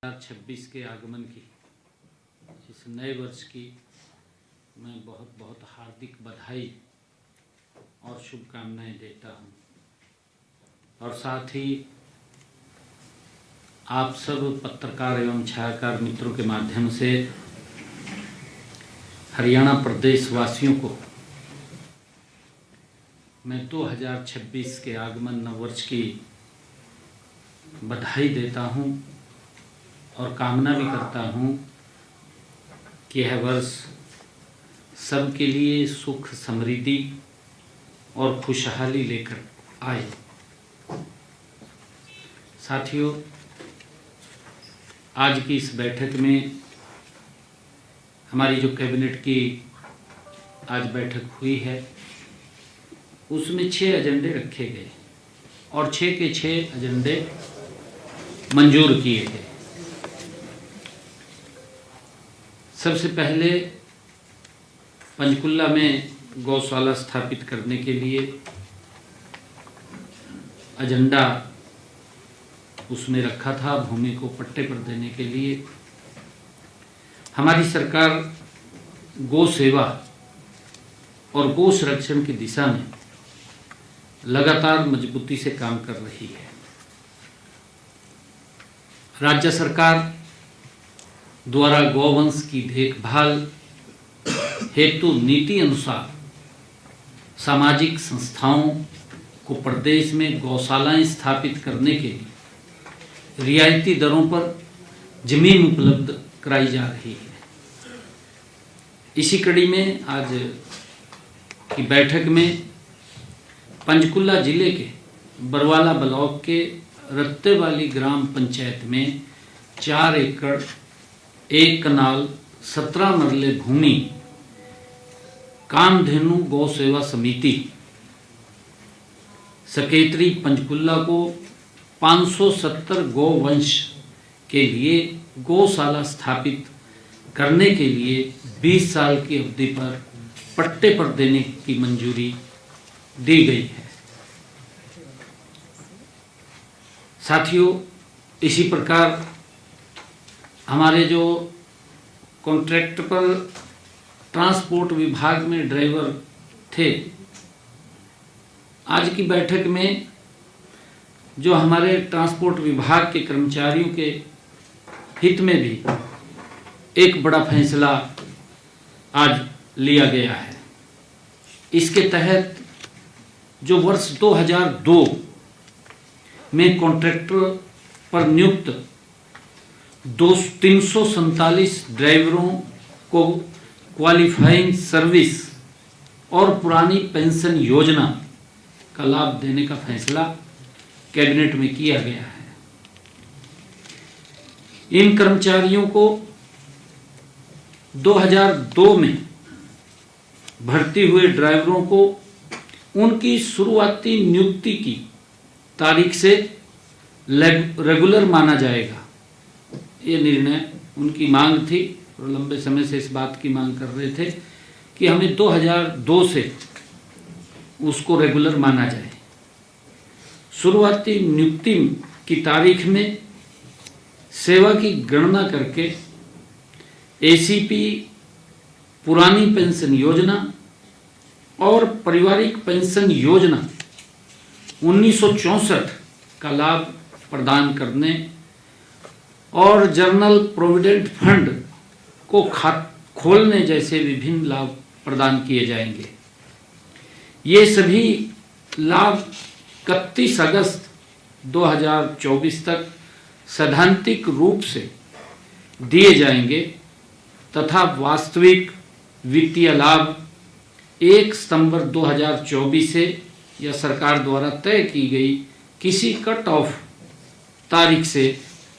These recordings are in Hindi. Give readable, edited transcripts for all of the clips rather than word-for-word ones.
2026 के आगमन की, इस नए वर्ष की मैं बहुत बहुत हार्दिक बधाई और शुभकामनाएं देता हूं। और साथ ही आप सब पत्रकार एवं छायाकार मित्रों के माध्यम से हरियाणा प्रदेश वासियों को मैं 2026 के आगमन नववर्ष की बधाई देता हूं और कामना भी करता हूं कि यह वर्ष सबके लिए सुख, समृद्धि और खुशहाली लेकर आए। साथियों, आज की इस बैठक में हमारी जो कैबिनेट की आज बैठक हुई है उसमें 6 एजेंडे रखे गए और 6 के 6 एजेंडे मंजूर किए गए। सबसे पहले पंचकुला में गौशाला स्थापित करने के लिए एजेंडा उसमें रखा था, भूमि को पट्टे पर देने के लिए। हमारी सरकार गौ सेवा और गौ संरक्षण की दिशा में लगातार मजबूती से काम कर रही है। राज्य सरकार द्वारा गौवंश की देखभाल हेतु नीति अनुसार सामाजिक संस्थाओं को प्रदेश में गौशालाएं स्थापित करने के लिए रियायती दरों पर जमीन उपलब्ध कराई जा रही है। इसी कड़ी में आज की बैठक में पंचकुला जिले के बरवाला ब्लॉक के रत्तेवाली ग्राम पंचायत में 4 एकड़ 1 कनाल 17 मरले भूमि कामधेनु गौ सेवा समिति सकेतरी पंचकुला को 570 गौवंश के लिए गौशाला स्थापित करने के लिए 20 साल की अवधि पर पट्टे पर देने की मंजूरी दी गई है। साथियों, इसी प्रकार हमारे जो कॉन्ट्रैक्ट पर ट्रांसपोर्ट विभाग में ड्राइवर थे, आज की बैठक में जो हमारे ट्रांसपोर्ट विभाग के कर्मचारियों के हित में भी एक बड़ा फैसला आज लिया गया है। इसके तहत जो वर्ष 2002 में कॉन्ट्रैक्टर पर नियुक्त 347 ड्राइवरों को क्वालिफाइंग सर्विस और पुरानी पेंशन योजना का लाभ देने का फैसला कैबिनेट में किया गया है। इन कर्मचारियों को 2002 में भर्ती हुए ड्राइवरों को उनकी शुरुआती नियुक्ति की तारीख से रेगुलर माना जाएगा। ये निर्णय उनकी मांग थी और लंबे समय से इस बात की मांग कर रहे थे कि हमें 2002 से उसको रेगुलर माना जाए। शुरुआती नियुक्ति की तारीख में सेवा की गणना करके एसीपी, पुरानी पेंशन योजना और पारिवारिक पेंशन योजना 1964 का लाभ प्रदान करने और जनरल प्रोविडेंट फंड को खोलने जैसे विभिन्न लाभ प्रदान किए जाएंगे। ये सभी लाभ 31 अगस्त 2024 तक सैद्धांतिक रूप से दिए जाएंगे तथा वास्तविक वित्तीय लाभ 1 सितंबर 2024 से या सरकार द्वारा तय की गई किसी कट ऑफ तारीख से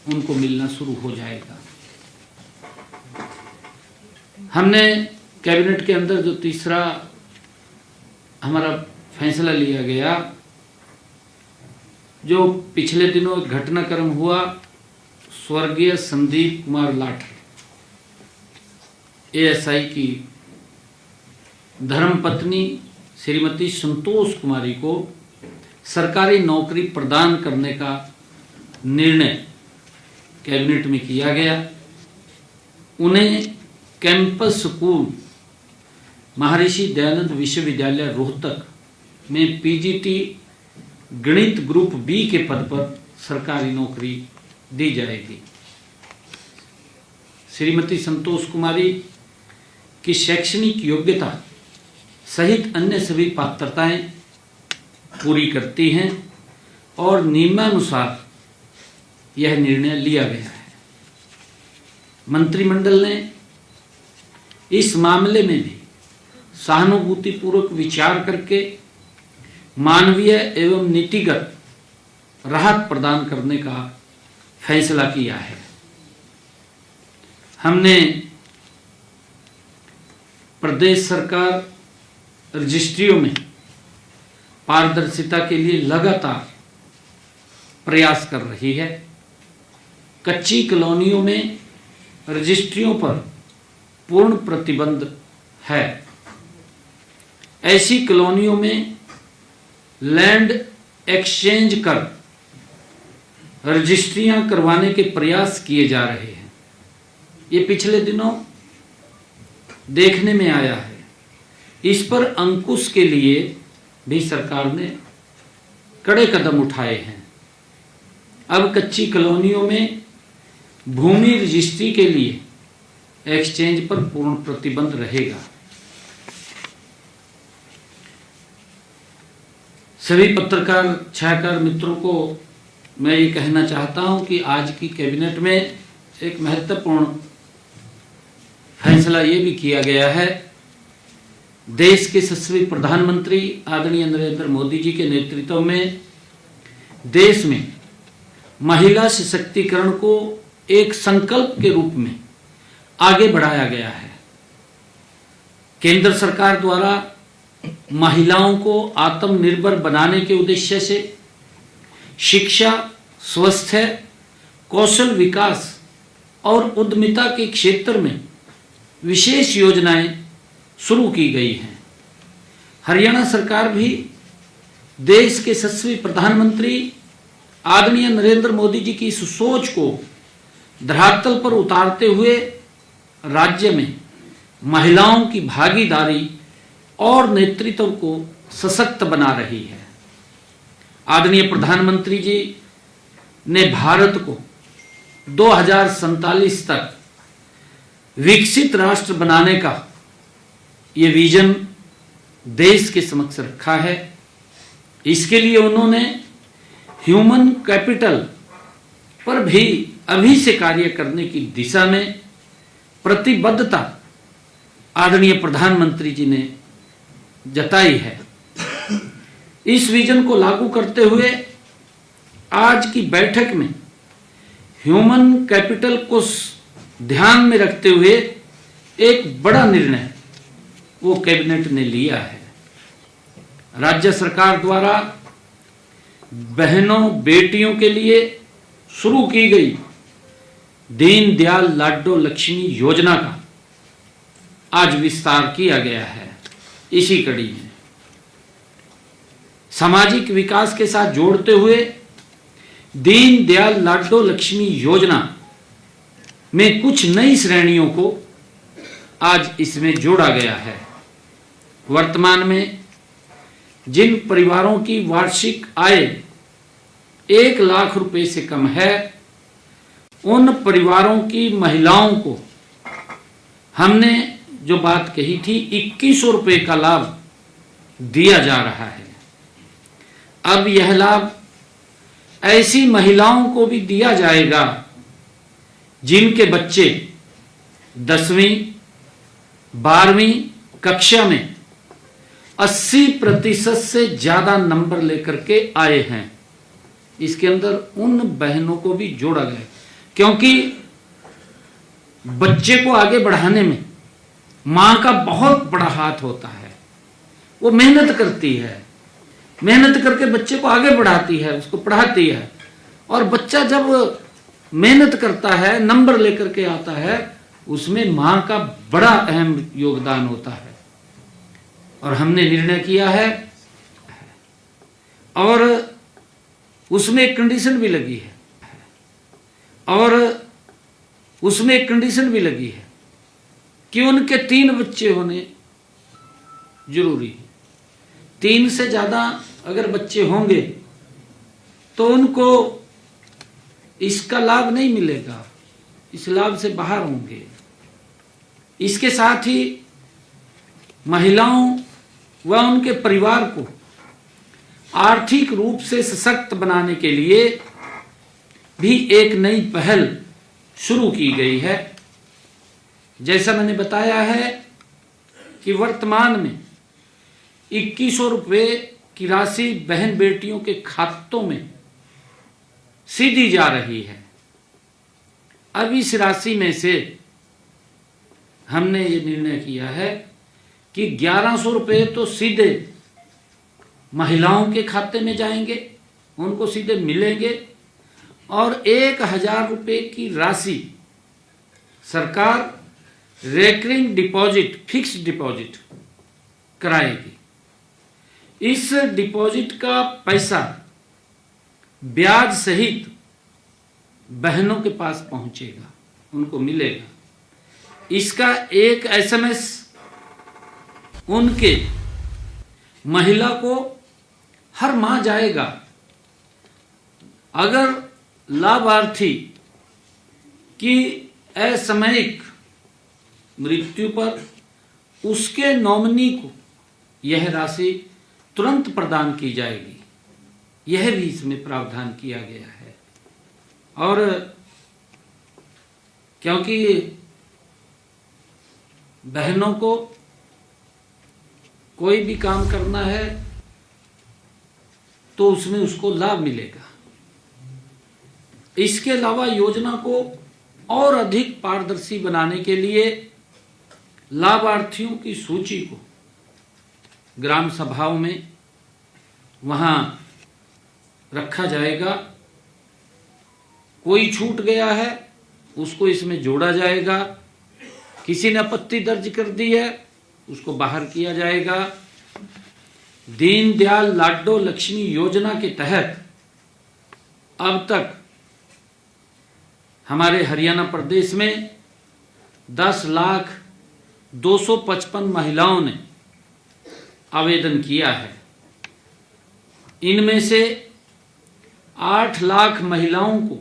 उनको मिलना शुरू हो जाएगा। हमने कैबिनेट के अंदर जो तीसरा हमारा फैसला लिया गया, जो पिछले दिनों घटनाक्रम हुआ स्वर्गीय संदीप कुमार लाठ एएसआई की धर्मपत्नी श्रीमती संतोष कुमारी को सरकारी नौकरी प्रदान करने का निर्णय कैबिनेट में किया गया, उन्हें कैंपस स्कूल महर्षि दयानंद विश्वविद्यालय रोहतक में पीजीटी गणित ग्रुप बी के पद पर सरकारी नौकरी दी जाएगी। श्रीमती संतोष कुमारी की शैक्षणिक योग्यता सहित अन्य सभी पात्रताएं पूरी करती हैं और नियमानुसार यह निर्णय लिया गया है। मंत्रिमंडल ने इस मामले में भी सहानुभूतिपूर्वक विचार करके मानवीय एवं नीतिगत राहत प्रदान करने का फैसला किया है। हमने प्रदेश सरकार रजिस्ट्रियों में पारदर्शिता के लिए लगातार प्रयास कर रही है। कच्ची कॉलोनियों में रजिस्ट्रियों पर पूर्ण प्रतिबंध है। ऐसी कॉलोनियों में लैंड एक्सचेंज कर रजिस्ट्रियां करवाने के प्रयास किए जा रहे हैं। ये पिछले दिनों देखने में आया है। इस पर अंकुश के लिए भी सरकार ने कड़े कदम उठाए हैं। अब कच्ची कॉलोनियों में भूमि रजिस्ट्री के लिए एक्सचेंज पर पूर्ण प्रतिबंध रहेगा। सभी पत्रकार छायाकार मित्रों को मैं ये कहना चाहता हूं कि आज की कैबिनेट में एक महत्वपूर्ण फैसला ये भी किया गया है। देश के यशस्वी प्रधानमंत्री आदरणीय नरेंद्र मोदी जी के नेतृत्व में देश में महिला सशक्तिकरण को एक संकल्प के रूप में आगे बढ़ाया गया है। केंद्र सरकार द्वारा महिलाओं को आत्मनिर्भर बनाने के उद्देश्य से शिक्षा, स्वास्थ्य, कौशल विकास और उद्यमिता के क्षेत्र में विशेष योजनाएं शुरू की गई हैं। हरियाणा सरकार भी देश के यशस्वी प्रधानमंत्री आदरणीय नरेंद्र मोदी जी की इस सोच को धरातल पर उतारते हुए राज्य में महिलाओं की भागीदारी और नेतृत्व को सशक्त बना रही है। आदरणीय प्रधानमंत्री जी ने भारत को 2047 तक विकसित राष्ट्र बनाने का ये विजन देश के समक्ष रखा है। इसके लिए उन्होंने ह्यूमन कैपिटल पर भी अभी से कार्य करने की दिशा में प्रतिबद्धता आदरणीय प्रधानमंत्री जी ने जताई है। इस विजन को लागू करते हुए आज की बैठक में ह्यूमन कैपिटल को ध्यान में रखते हुए एक बड़ा निर्णय वो कैबिनेट ने लिया है। राज्य सरकार द्वारा बहनों बेटियों के लिए शुरू की गई दीनदयाल लाडो लक्ष्मी योजना का आज विस्तार किया गया है। इसी कड़ी में सामाजिक विकास के साथ जोड़ते हुए दीनदयाल लाडो लक्ष्मी योजना में कुछ नई श्रेणियों को आज इसमें जोड़ा गया है। वर्तमान में जिन परिवारों की वार्षिक आय 1 लाख रुपए से कम है, उन परिवारों की महिलाओं को हमने जो बात कही थी 2100 रुपए का लाभ दिया जा रहा है। अब यह लाभ ऐसी महिलाओं को भी दिया जाएगा जिनके बच्चे 10वीं 12वीं कक्षा में 80% से ज्यादा नंबर लेकर के आए हैं। इसके अंदर उन बहनों को भी जोड़ा गया, क्योंकि बच्चे को आगे बढ़ाने में मां का बहुत बड़ा हाथ होता है। वो मेहनत करती है, मेहनत करके बच्चे को आगे बढ़ाती है, उसको पढ़ाती है, और बच्चा जब मेहनत करता है, नंबर लेकर के आता है, उसमें मां का बड़ा अहम योगदान होता है। और हमने निर्णय किया है और उसमें एक कंडीशन भी लगी है। और उसमें एक कंडीशन भी लगी है कि उनके 3 बच्चे होने जरूरी है। 3 से ज़्यादा अगर बच्चे होंगे तो उनको इसका लाभ नहीं मिलेगा, इस लाभ से बाहर होंगे। इसके साथ ही महिलाओं व उनके परिवार को आर्थिक रूप से सशक्त बनाने के लिए भी एक नई पहल शुरू की गई है। जैसा मैंने बताया है कि वर्तमान में 2100 रुपये की राशि बहन बेटियों के खातों में सीधी जा रही है। अब इस राशि में से हमने ये निर्णय किया है कि 1100 रुपये तो सीधे महिलाओं के खाते में जाएंगे, उनको सीधे मिलेंगे, और 1000 रुपये की राशि सरकार रेकरिंग डिपॉजिट, फिक्स्ड डिपॉजिट कराएगी। इस डिपॉजिट का पैसा ब्याज सहित बहनों के पास पहुंचेगा, उनको मिलेगा। इसका एक SMS उनके महिला को हर माह जाएगा। अगर लाभार्थी की असामयिक मृत्यु पर उसके नॉमिनी को यह राशि तुरंत प्रदान की जाएगी। यह भी इसमें प्रावधान किया गया है। और क्योंकि बहनों को कोई भी काम करना है तो उसमें उसको लाभ मिलेगा। इसके अलावा योजना को और अधिक पारदर्शी बनाने के लिए लाभार्थियों की सूची को ग्राम सभाओं में वहां रखा जाएगा। कोई छूट गया है उसको इसमें जोड़ा जाएगा। किसी ने आपत्ति दर्ज कर दी है उसको बाहर किया जाएगा। दीनदयाल लाडो लक्ष्मी योजना के तहत अब तक हमारे हरियाणा प्रदेश में 10,255 महिलाओं ने आवेदन किया है। इनमें से 8 लाख महिलाओं को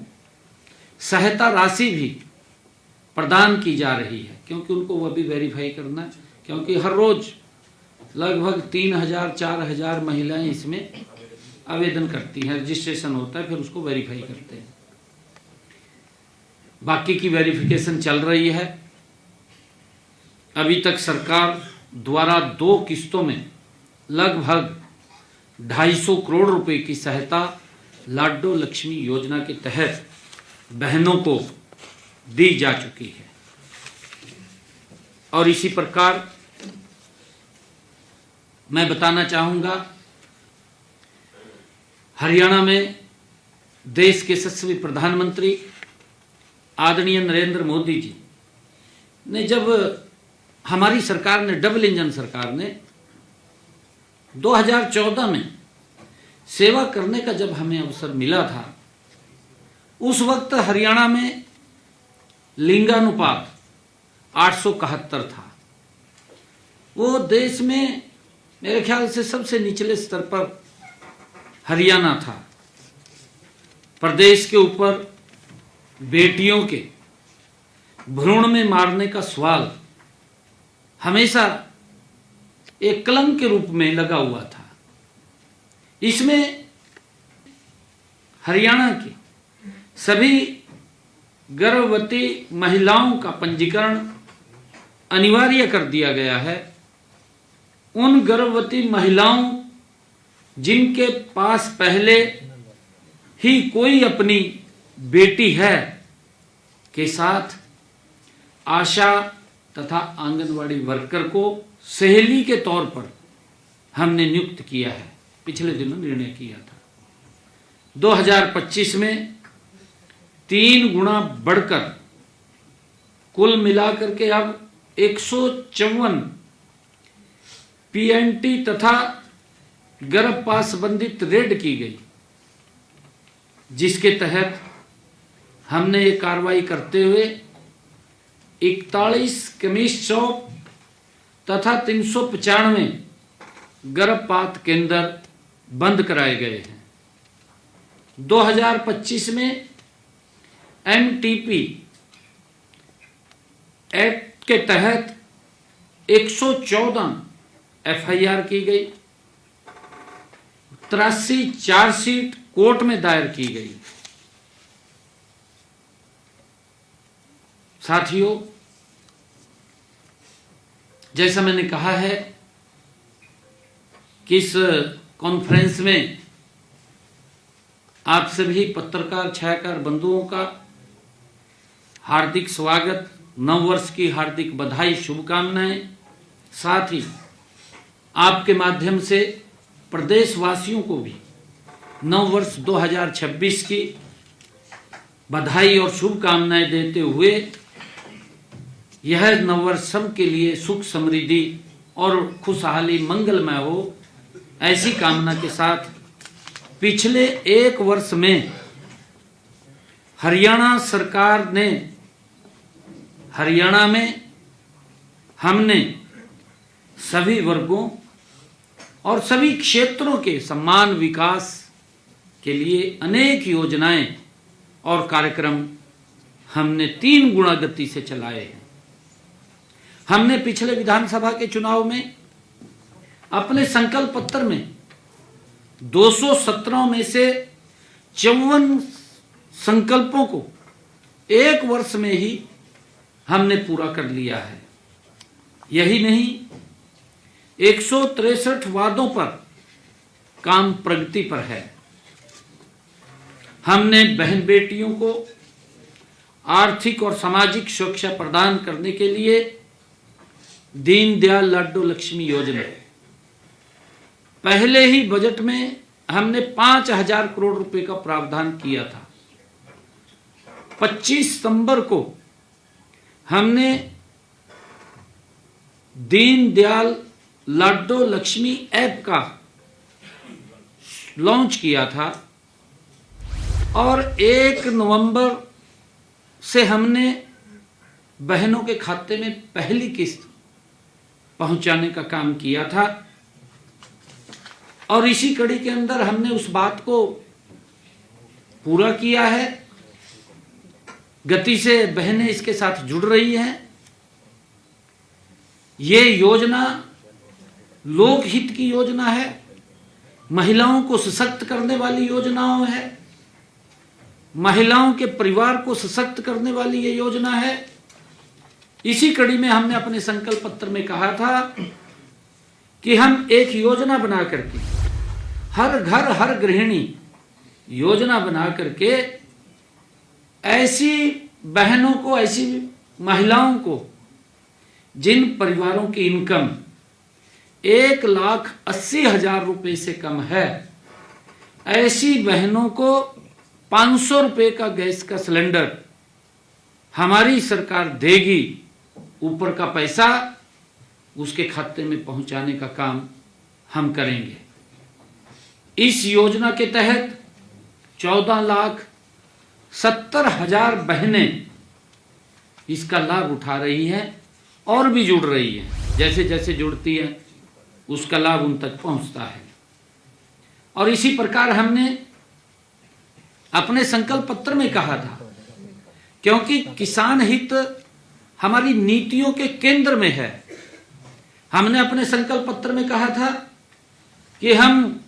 सहायता राशि भी प्रदान की जा रही है, क्योंकि उनको वह भी वेरीफाई करना है। क्योंकि हर रोज लगभग 3000-4000 महिलाएं इसमें आवेदन करती हैं, रजिस्ट्रेशन होता है, फिर उसको वेरीफाई करते हैं। बाकी की वेरिफिकेशन चल रही है। अभी तक सरकार द्वारा 2 किस्तों में लगभग 250 करोड़ रुपए की सहायता लाडो लक्ष्मी योजना के तहत बहनों को दी जा चुकी है। और इसी प्रकार मैं बताना चाहूंगा, हरियाणा में देश के यशस्वी प्रधानमंत्री आदरणीय नरेंद्र मोदी जी ने, जब हमारी सरकार ने, डबल इंजन सरकार ने 2014 में सेवा करने का जब हमें अवसर मिला था, उस वक्त हरियाणा में लिंगानुपात 871 था। वो देश में मेरे ख्याल से सबसे निचले स्तर पर हरियाणा था। प्रदेश के ऊपर बेटियों के भ्रूण में मारने का सवाल हमेशा एक कलंक के रूप में लगा हुआ था। इसमें हरियाणा की सभी गर्भवती महिलाओं का पंजीकरण अनिवार्य कर दिया गया है। उन गर्भवती महिलाओं जिनके पास पहले ही कोई अपनी बेटी है के साथ आशा तथा आंगनवाड़ी वर्कर को सहेली के तौर पर हमने नियुक्त किया है। पिछले दिनों निर्णय किया था। 2025 में 3 गुना बढ़कर कुल मिलाकर के अब 154 PNT तथा गर्भपात संबंधित रेड की गई, जिसके तहत हमने ये कार्रवाई करते हुए 41 कमीज चौक तथा 395 गर्भपात केंद्र बंद कराए गए हैं। 2025 में MTP एक्ट के तहत 114 FIR की गई, 83 चार्जशीट कोर्ट में दायर की गई। साथियों, जैसा मैंने कहा है कि इस कॉन्फ्रेंस में आप सभी पत्रकार छायाकार बंधुओं का हार्दिक स्वागत, नववर्ष की हार्दिक बधाई, शुभकामनाएं। साथ ही आपके माध्यम से प्रदेशवासियों को भी नववर्ष 2026 की बधाई और शुभकामनाएं देते हुए यह नववर्ष सबके लिए सुख समृद्धि और खुशहाली मंगलमय हो, ऐसी कामना के साथ पिछले एक वर्ष में हरियाणा सरकार ने हरियाणा में हमने सभी वर्गों और सभी क्षेत्रों के समान विकास के लिए अनेक योजनाएं और कार्यक्रम हमने 3 गुना गति से चलाए हैं। हमने पिछले विधानसभा के चुनाव में अपने संकल्प पत्र में 217 में से 54 संकल्पों को एक वर्ष में ही हमने पूरा कर लिया है। यही नहीं, 163 वादों पर काम प्रगति पर है। हमने बहन बेटियों को आर्थिक और सामाजिक सुरक्षा प्रदान करने के लिए दीनदयाल लाडो लक्ष्मी योजना, पहले ही बजट में हमने 5000 करोड़ रुपए का प्रावधान किया था। 25 सितंबर को हमने दीनदयाल लाडो लक्ष्मी ऐप का लॉन्च किया था और 1 नवंबर से हमने बहनों के खाते में पहली किस्त पहुंचाने का काम किया था। और इसी कड़ी के अंदर हमने उस बात को पूरा किया है। गति से बहनें इसके साथ जुड़ रही हैं। ये योजना लोकहित की योजना है, महिलाओं को सशक्त करने वाली योजनाओं है, महिलाओं के परिवार को सशक्त करने वाली ये योजना है। इसी कड़ी में हमने अपने संकल्प पत्र में कहा था कि हम एक योजना बना करके हर घर हर गृहिणी योजना बना करके ऐसी बहनों को, ऐसी महिलाओं को जिन परिवारों की इनकम 1,80,000 रुपए से कम है, ऐसी बहनों को 500 रुपए का गैस का सिलेंडर हमारी सरकार देगी। ऊपर का पैसा उसके खाते में पहुंचाने का काम हम करेंगे। इस योजना के तहत 14,70,000 बहनें इसका लाभ उठा रही हैं और भी जुड़ रही हैं। जैसे जैसे जुड़ती है उसका लाभ उन तक पहुंचता है। और इसी प्रकार हमने अपने संकल्प पत्र में कहा था, क्योंकि किसान हित हमारी नीतियों के केंद्र में है, हमने अपने संकल्प पत्र में कहा था कि हम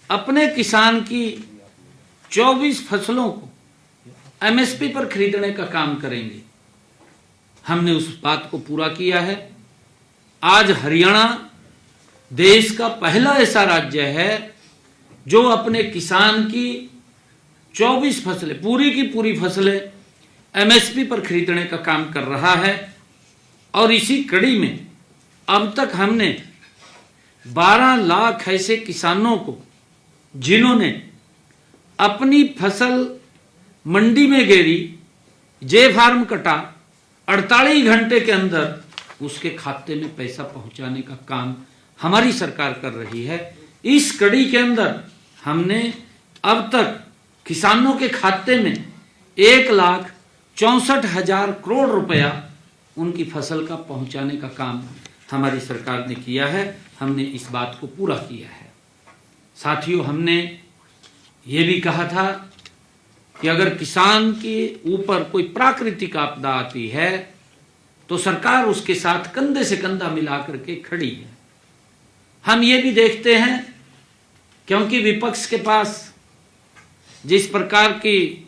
अपने किसान की 24 फसलों को MSP पर खरीदने का काम करेंगे। हमने उस बात को पूरा किया है। आज हरियाणा देश का पहला ऐसा राज्य है जो अपने किसान की 24 फसलें, पूरी की पूरी फसलें MSP पर खरीदने का काम कर रहा है। और इसी कड़ी में अब तक हमने 12 लाख ऐसे किसानों को, जिन्होंने अपनी फसल मंडी में गेरी, जे फार्म कटा, 48 घंटे के अंदर उसके खाते में पैसा पहुंचाने का काम हमारी सरकार कर रही है। इस कड़ी के अंदर हमने अब तक किसानों के खाते में 1,64,000 करोड़ रुपया उनकी फसल का पहुंचाने का काम हमारी सरकार ने किया है। हमने इस बात को पूरा किया है। साथियों, हमने ये भी कहा था कि अगर किसान के ऊपर कोई प्राकृतिक आपदा आती है तो सरकार उसके साथ कंधे से कंधा मिला करके खड़ी है। हम ये भी देखते हैं, क्योंकि विपक्ष के पास जिस प्रकार की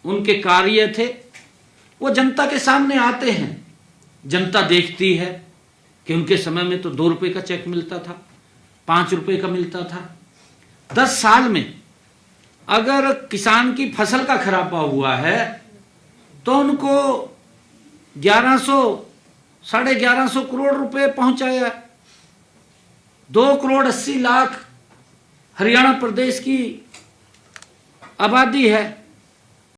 उनके कार्य थे वो जनता के सामने आते हैं। जनता देखती है कि उनके समय में तो 2 रुपए का चेक मिलता था, 5 रुपए का मिलता था। 10 साल में अगर किसान की फसल का खराबा हुआ है तो उनको 1100 1150 करोड़ रुपए पहुंचाया। 2,80,00,000 हरियाणा प्रदेश की आबादी है।